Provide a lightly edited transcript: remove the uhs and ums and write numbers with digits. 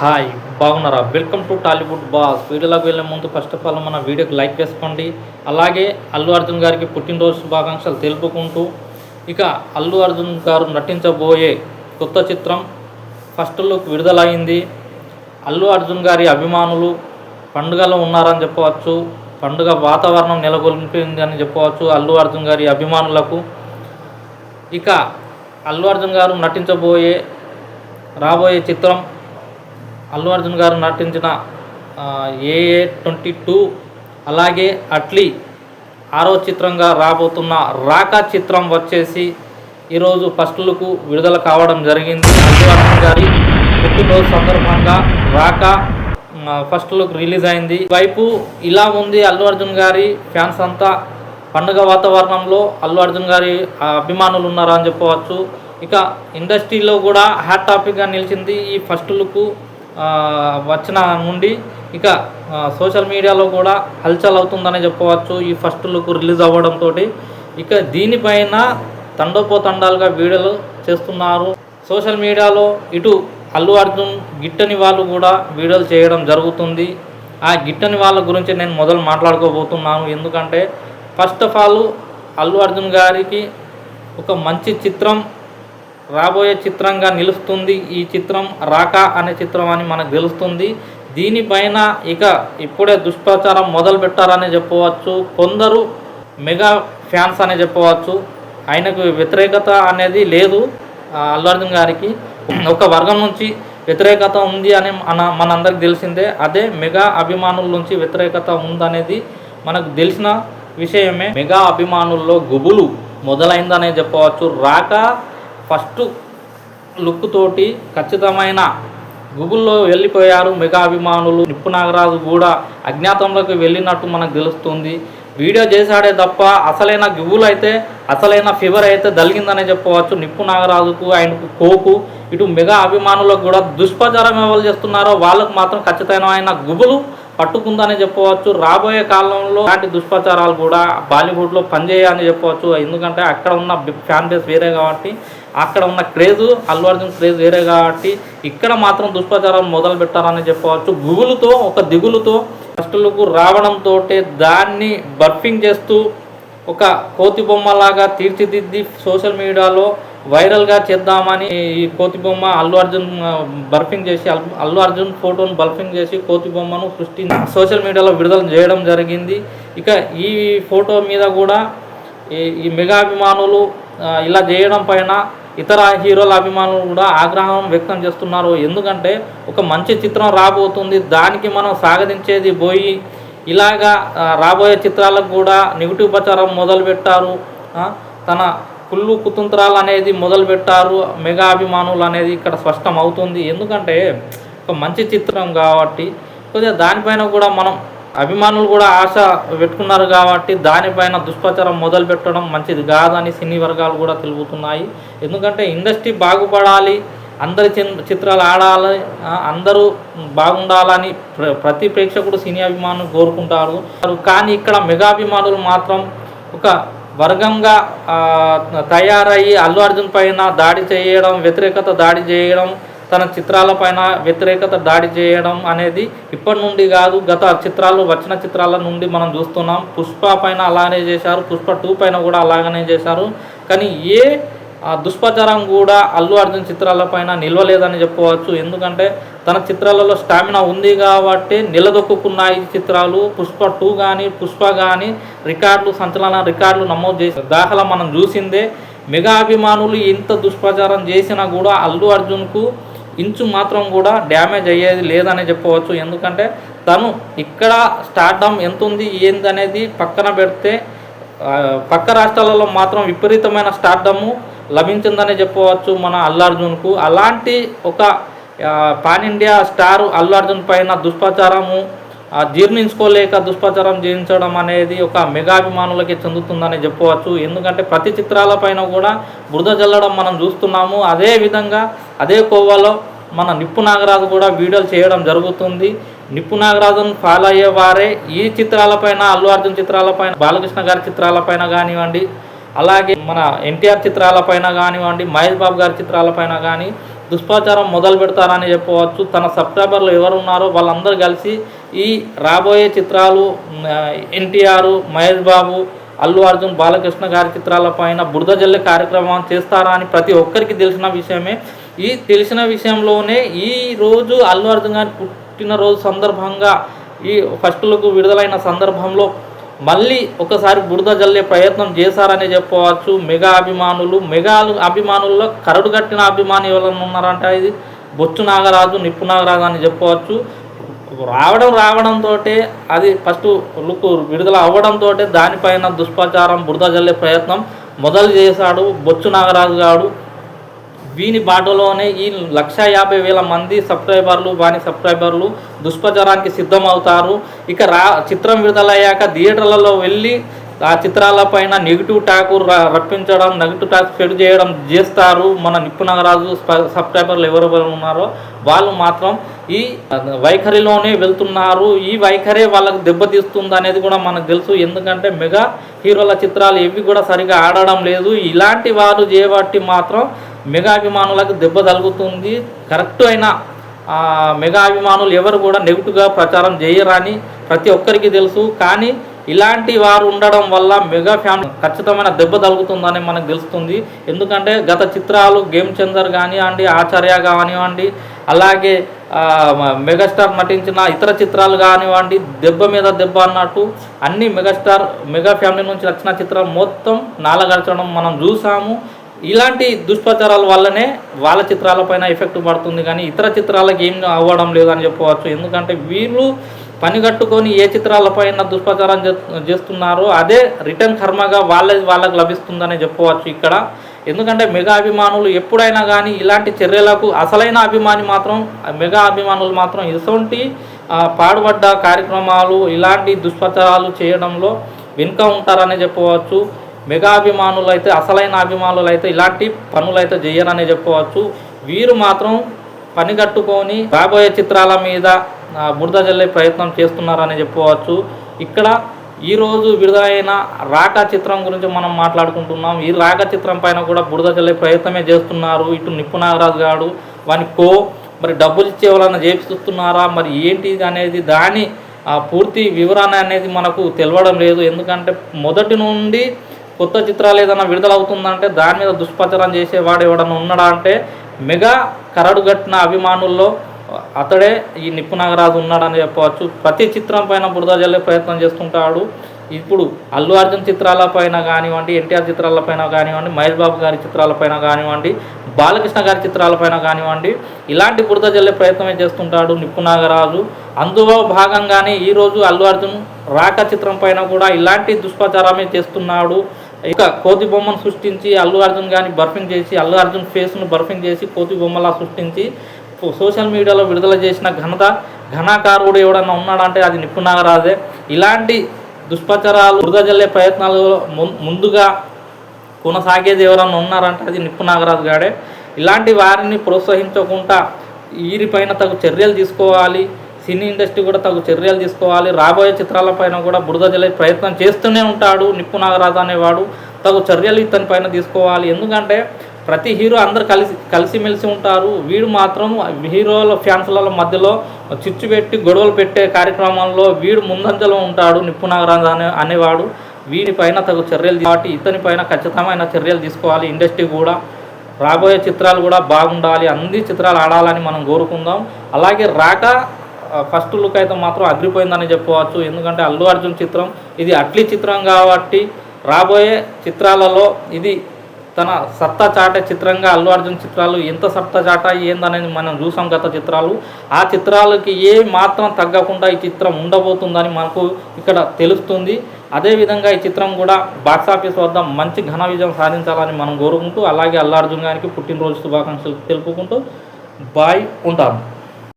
Hi బాగున్నారా? Welcome to Tollywood boss. వీడియోలోకి వెళ్ళే ముందు ఫస్ట్ ఆఫ్ ఆల్ మన వీడియోకి లైక్ వేసుకోండి. అలాగే అల్లు అర్జున్ గారికి పుట్టినరోజు శుభాకాంక్షలు తెలుపుకుంటూ ఇక అల్లు అర్జున్ గారు నటించబోయే కొత్త చిత్రం ఫస్ట్ లుక్ విడుదలైంది. అల్లు అర్జున్ గారి అభిమానులు పండుగలో ఉన్నారని చెప్పవచ్చు. పండుగ వాతావరణం నెలకొల్పింది అని చెప్పవచ్చు అల్లు అర్జున్ గారి అభిమానులకు. ఇక అల్లు అర్జున్ గారు రాబోయే చిత్రం అల్లు అర్జున్ గారు నటించిన AA22 అలాగే అట్లీ 6వ చిత్రంగా రాబోతున్న రాకా చిత్రం వచ్చేసి ఈరోజు ఫస్ట్ లుక్ విడుదల కావడం జరిగింది. అల్లు అర్జున్ గారి పుట్టినరోజు సందర్భంగా రాకా ఫస్ట్ లుక్ రిలీజ్ అయింది. వైపు ఇలా ఉంది అల్లు అర్జున్ గారి ఫ్యాన్స్ అంతా పండుగ వాతావరణంలో అల్లు అర్జున్ గారి అభిమానులు ఉన్నారా అని చెప్పవచ్చు. ఇక ఇండస్ట్రీలో కూడా హాట్ టాపిక్గా నిలిచింది ఈ ఫస్ట్ లుక్ వచ్చిన నుండి. ఇక సోషల్ మీడియాలో కూడా హల్చల్ అవుతుందని చెప్పవచ్చు ఈ ఫస్ట్ లుక్ రిలీజ్ అవ్వడంతో. ఇక దీనిపైన తండోపోతండాలుగా వీడియోలు చేస్తున్నారు సోషల్ మీడియాలో. ఇటు అల్లు అర్జున్ గిట్టని వాళ్ళు కూడా వీడియోలు చేయడం జరుగుతుంది. ఆ గిట్టని వాళ్ళ గురించి నేను మొదలు మాట్లాడుకోబోతున్నాను. ఎందుకంటే first of all Allu Arjun గారికి ఒక మంచి చిత్రం రాబోయే చిత్రంగా నిలుస్తుంది. ఈ చిత్రం రాకా అనే చిత్రం అని మనకు తెలుస్తుంది. దీనిపైన ఇక ఇప్పుడే దుష్ప్రచారం మొదలు పెట్టారని చెప్పవచ్చు కొందరు మెగా ఫ్యాన్స్ అని చెప్పవచ్చు. ఆయనకు వ్యతిరేకత అనేది లేదు అల్లు అర్జున్ గారికి. ఒక వర్గం నుంచి వ్యతిరేకత ఉంది అని మనందరికి తెలిసిందే. అదే మెగా అభిమానుల నుంచి వ్యతిరేకత ఉందనేది మనకు తెలిసిన విషయమే. మెగా అభిమానుల్లో గుబులు మొదలైందనే చెప్పవచ్చు. రాకా ఫస్ట్ లుక్ తోటి ఖచ్చితమైన గూగుల్లో వెళ్ళిపోయారు మెగా అభిమానులు. నిప్పు నాగరాజు కూడా అజ్ఞాతంలోకి వెళ్ళినట్టు మనకు తెలుస్తుంది. వీడియో చేశాడే తప్ప అసలైన గుబులు అయితే అసలైన ఫీవర్ అయితే దలిగిందనే చెప్పవచ్చు నిప్పు నాగరాజుకు, ఆయనకు కోకు. ఇటు మెగా అభిమానులకు కూడా దుష్ప్రచారం ఎవరు చేస్తున్నారో వాళ్ళకు మాత్రం ఖచ్చితమైన గుబులు పట్టుకుందని చెప్పవచ్చు. రాబోయే కాలంలో ఇలాంటి దుష్ప్రచారాలు కూడా బాలీవుడ్లో పనిచేయాలని చెప్పవచ్చు. ఎందుకంటే అక్కడ ఉన్న ఫ్యాన్ బేస్ వేరే కాబట్టి, అక్కడ ఉన్న క్రేజు అల్లు అర్జున్ క్రేజ్ వేరే కాబట్టి ఇక్కడ మాత్రం దుష్ప్రచారం మొదలు పెట్టారని చెప్పవచ్చు. గుబులుతో ఒక దిగులుతో ఫస్ట్ లుక్ రావడంతో దాన్ని బర్ఫింగ్ చేస్తూ ఒక కోతి బొమ్మలాగా తీర్చిదిద్ది సోషల్ మీడియాలో వైరల్గా చేద్దామని ఈ కోతి బొమ్మ అల్లు అర్జున్ బర్ఫింగ్ చేసి అల్లు అర్జున్ ఫోటోను బర్ఫింగ్ చేసి కోతి బొమ్మను సృష్టించి సోషల్ మీడియాలో విడుదల చేయడం జరిగింది. ఇక ఈ ఫోటో మీద కూడా ఈ మెగా అభిమానులు ఇలా చేయడం పైన ఇతర హీరోల అభిమానులు కూడా ఆగ్రహం వ్యక్తం చేస్తున్నారు. ఎందుకంటే ఒక మంచి చిత్రం రాబోతుంది, దానికి మనం సాగదించేది పోయి ఇలాగా రాబోయే చిత్రాలకు కూడా నెగిటివ్ ప్రచారం మొదలుపెట్టారు. తన కుళ్ళు కుతంత్రాలు అనేది మొదలుపెట్టారు మెగా అభిమానులు అనేది ఇక్కడ స్పష్టం అవుతుంది. ఎందుకంటే ఒక మంచి చిత్రం కాబట్టి కొద్దిగా దానిపైన కూడా మనం అభిమానులు కూడా ఆశ పెట్టుకున్నారు కాబట్టి దానిపైన దుష్ప్రచారం మొదలు పెట్టడం మంచిది కాదని సినీ వర్గాలు కూడా తెలుపుతున్నాయి. ఎందుకంటే ఇండస్ట్రీ బాగుపడాలి, అందరి చిత్రాలు ఆడాలి, అందరూ బాగుండాలని ప్రతి ప్రేక్షకుడు సినీ అభిమానులు కోరుకుంటారు. కానీ ఇక్కడ మెగా అభిమానులు మాత్రం ఒక వర్గంగా తయారయ్యి అల్లు అర్జున్ పైన దాడి చేయడం, వ్యతిరేకత దాడి చేయడం, తన చిత్రాలపైన వ్యతిరేకత దాడి చేయడం అనేది ఇప్పటి నుండి కాదు, గత వచ్చిన చిత్రాల నుండి మనం చూస్తున్నాం. పుష్ప పైన అలానే చేశారు, పుష్ప 2 పైన కూడా అలాగనే చేశారు. కానీ ఏ దుష్ప్రచారం కూడా అల్లు అర్జున్ చిత్రాలపైన నిలవలేదని చెప్పవచ్చు. ఎందుకంటే తన చిత్రాలలో స్టామినా ఉంది కాబట్టి నిలదొక్కున్నాయి ఈ చిత్రాలు. పుష్ప 2 కానీ పుష్ప కానీ సంచలన రికార్డులు నమోదు చేసిన దాఖలా మనం చూసిందే. మెగా అభిమానులు ఎంత దుష్ప్రచారం చేసినా కూడా అల్లు అర్జున్కు ఇంచు మాత్రం కూడా డ్యామేజ్ అయ్యేది లేదని చెప్పవచ్చు. ఎందుకంటే తను ఇక్కడ స్టార్డమ్ ఎంత ఉంది ఏందనేది పక్కన పెడితే పక్క రాష్ట్రాలలో మాత్రం విపరీతమైన స్టార్డము లభించిందని చెప్పవచ్చు మన అల్లు అర్జున్కు. అలాంటి ఒక pan India star Allu Arjun పైన దుష్ప్రచారము జీర్ణించుకోలేక దుష్ప్రచారం చేయించడం అనేది ఒక మెగా అభిమానులకి చెందుతుందని చెప్పవచ్చు. ఎందుకంటే ప్రతి చిత్రాలపైన కూడా బురద జల్లడం మనం చూస్తున్నాము. అదే విధంగా అదే కోవలో మన నిప్పు నాగరాజు కూడా వీడియోలు చేయడం జరుగుతుంది. నిప్పు నాగరాజును ఫాలో అయ్యేవారే ఈ చిత్రాలపైన అల్లు అర్జున్ చిత్రాలపైన, బాలకృష్ణ గారి చిత్రాలపైన కానివ్వండి, అలాగే మన ఎన్టీఆర్ చిత్రాలపైన కానివ్వండి, మహేష్ బాబు గారి చిత్రాలపైన కానీ దుష్ప్రచారం మొదలు పెడతారని చెప్పవచ్చు. తన సబ్స్క్రైబర్లు ఎవరు ఉన్నారో వాళ్ళందరూ కలిసి ఈ రాబోయే చిత్రాలు ఎన్టీఆర్, మహేష్ బాబు, అల్లు అర్జున్, బాలకృష్ణ గారి చిత్రాలపైన బురద జల్లే కార్యక్రమం చేస్తారా అని ప్రతి ఒక్కరికి తెలిసిన విషయమే. ఈ తెలిసిన విషయంలోనే ఈరోజు అల్లు అర్జున్ గారి పుట్టినరోజు సందర్భంగా ఈ ఫస్ట్ లుక్ విడుదలైన సందర్భంలో మళ్ళీ ఒకసారి బురద జల్లే ప్రయత్నం చేశారని చెప్పవచ్చు. మెగా అభిమానుల్లో కరడు కట్టిన అభిమాని ఎవరైనా ఉన్నారంటే ఇది బొచ్చు నాగరాజు, నిప్పు నాగరాజు అని చెప్పవచ్చు. రావడంతో అది ఫస్ట్ లుక్ విడుదల అవ్వడంతో దానిపైన దుష్ప్రచారం బురద జల్లే ప్రయత్నం మొదలు చేశాడు బొచ్చు నాగరాజు గారు. వీని బాటలోనే ఈ 150,000 మంది సబ్స్క్రైబర్లు, వాని సబ్స్క్రైబర్లు దుష్ప్రచారానికి సిద్ధమవుతారు. ఇక చిత్రం విడుదలయ్యాక థియేటర్లలో వెళ్ళి ఆ చిత్రాలపైన నెగిటివ్ టాక్ రప్పించడం, నెగిటివ్ టాక్ స్ప్రెడ్ చేయడం చేస్తారు. మన నిప్పు నాగరాజు సబ్స్క్రైబర్లు ఎవరెవరు ఉన్నారో వాళ్ళు మాత్రం ఈ వైఖరిలోనే వెళ్తున్నారు. ఈ వైఖరే వాళ్ళకు దెబ్బతీస్తుంది అనేది కూడా మనకు తెలుసు. ఎందుకంటే మెగా హీరోల చిత్రాలు ఏవి కూడా సరిగా ఆడడం లేదు. ఇలాంటి వారు చేయబట్టి మాత్రం మెగా అభిమానులకు దెబ్బ తగులుతుంది. కరెక్ట్ అయిన మెగా అభిమానులు ఎవరు కూడా నెగిటివ్గా ప్రచారం చేయరని ప్రతి ఒక్కరికి తెలుసు. కానీ ఇలాంటి వారు ఉండడం వల్ల మెగా ఫ్యాన్ ఖచ్చితమైన దెబ్బ తగులుతుందని మనకు తెలుస్తుంది. ఎందుకంటే గత చిత్రాలు గేమ్ చేంజర్ కానివ్వండి, ఆచార్య కానివ్వండి, అలాగే మెగాస్టార్ నటించిన ఇతర చిత్రాలు కానివ్వండి, దెబ్బ మీద దెబ్బ అన్నట్టు అన్ని మెగా ఫ్యామిలీ నుంచి వచ్చిన చిత్రాలు మొత్తం నాలగరచడం మనం చూసాము. ఇలాంటి దుష్ప్రచారాల వల్లనే వాళ్ళ చిత్రాలపైన ఎఫెక్ట్ పడుతుంది, కానీ ఇతర చిత్రాలకు ఏం అవ్వడం లేదని చెప్పవచ్చు. ఎందుకంటే వీళ్ళు పనిగట్టుకొని ఏ చిత్రాలపైన దుష్ప్రచారం చేస్తున్నారో అదే రిటర్న్ కర్మగా వాళ్ళకు లభిస్తుందని చెప్పవచ్చు ఇక్కడ. ఎందుకంటే మెగా అభిమానులు ఎప్పుడైనా కానీ ఇలాంటి చర్యలకు అసలైన అభిమాని మాత్రం మెగా అభిమానులు మాత్రం ఇటువంటి పాడుపడ్డ కార్యక్రమాలు, ఇలాంటి దుష్ప్రచారాలు చేయడంలో వెనుక ఉంటారని చెప్పవచ్చు. మెగా అభిమానులు అయితే, అసలైన అభిమానులు అయితే ఇలాంటి పనులు అయితే చేయరని చెప్పవచ్చు. వీరు మాత్రం పనిగట్టుకొని రాబోయే చిత్రాల మీద బురద జల్లే ప్రయత్నం చేస్తున్నారని చెప్పవచ్చు. ఇక్కడ ఈరోజు విడుదలైన రాకా చిత్రం గురించి మనం మాట్లాడుకుంటున్నాం. ఈ రాకా చిత్రం పైన కూడా బురద జల్లే ప్రయత్నమే చేస్తున్నారు. ఇటు నిప్పు నాగరాజు గారు వానికి మరి డబ్బులు ఇచ్చే వాళ్ళని చేపిస్తున్నారా, మరి ఏంటి అనేది దాని పూర్తి వివరణ అనేది మనకు తెలవడం లేదు. ఎందుకంటే మొదటి నుండి కొత్త చిత్రాలు ఏదైనా విడుదలవుతుందంటే దాని మీద దుష్ప్రచారం చేసేవాడు ఎవడన్నా ఉన్నాడా అంటే మెగా కరడుగట్టిన అభిమానుల్లో అతడే ఈ నిప్పు నాగరాజు ఉన్నాడని చెప్పవచ్చు. ప్రతి చిత్రం పైన బురద జల్లే ప్రయత్నం చేస్తుంటాడు. ఇప్పుడు అల్లు అర్జున్ చిత్రాలపైన కానివ్వండి, ఎన్టీఆర్ చిత్రాలపైన కానివ్వండి, మహేష్ బాబు గారి చిత్రాలపైన కానివ్వండి, బాలకృష్ణ గారి చిత్రాలపైన కానివ్వండి, ఇలాంటి బురద జల్లే ప్రయత్నమే చేస్తుంటాడు నిప్పు నాగరాజు. అందులో భాగంగానే ఈరోజు అల్లు అర్జున్ రాకా చిత్రం పైన కూడా ఇలాంటి దుష్ప్రచారమే చేస్తున్నాడు. ఇక కోతి బొమ్మను సృష్టించి అల్లు అర్జున్ గారిని బర్ఫింగ్ చేసి, అల్లు అర్జున్ ఫేస్ను బర్ఫింగ్ చేసి కోతి బొమ్మలా సృష్టించి సోషల్ మీడియాలో విడుదల చేసిన ఘనకారుడు ఎవడన్నా ఉన్నాడంటే అది నిప్పు నాగరాజే. ఇలాంటి దుష్ప్రచారాలు బురద జల్లే ప్రయత్నాలు ముందుగా కొనసాగేది ఎవరన్నా ఉన్నారంటే అది నిప్పు నాగరాజు గాడే. ఇలాంటి వారిని ప్రోత్సహించకుండా వీరిపైన తగు చర్యలు తీసుకోవాలి. సినీ ఇండస్ట్రీ కూడా తగు చర్యలు తీసుకోవాలి. రాబోయే చిత్రాలపైన కూడా బురద జల్లే ప్రయత్నం చేస్తూనే ఉంటాడు నిప్పు నాగరాజు అనేవాడు. తగు చర్యలు ఇతని పైన తీసుకోవాలి. ఎందుకంటే ప్రతి హీరో అందరు కలిసిమెలిసి ఉంటారు. వీడు మాత్రం హీరోల ఫ్యాన్స్ల మధ్యలో చిచ్చు పెట్టి గొడవలు పెట్టే కార్యక్రమంలో వీడు ముందంజలో ఉంటాడు నిప్పు నాగరాజు అనేవాడు. వీడిపైన తగు చర్యలు కాబట్టి ఇతనిపైన ఖచ్చితమైన చర్యలు తీసుకోవాలి. ఇండస్ట్రీ కూడా రాబోయే చిత్రాలు కూడా బాగుండాలి, అన్ని చిత్రాలు ఆడాలని మనం కోరుకుందాం. అలాగే రాకా ఫస్ట్ లుక్ అయితే మాత్రం అదిరిపోయిందని చెప్పవచ్చు. ఎందుకంటే అల్లు అర్జున్ చిత్రం ఇది అట్లీ చిత్రం కాబట్టి రాబోయే చిత్రాలలో ఇది తన సత్తా చాటే చిత్రంగా అల్లు అర్జున్ చిత్రాలు ఎంత సత్తా చాటా ఏందనేది మనం చూసాం గత చిత్రాలు. ఆ చిత్రాలకి ఏ మాత్రం తగ్గకుండా ఈ చిత్రం ఉండబోతుందని మనకు ఇక్కడ తెలుస్తుంది. అదేవిధంగా ఈ చిత్రం కూడా బాక్సాఫీస్ వద్ద మంచి ఘన విజయం సాధించాలని మనం కోరుకుంటూ, అలాగే అల్లు అర్జున్ గారికి పుట్టినరోజు శుభాకాంక్షలు తెలుపుకుంటూ బాయ్ ఉంటాను.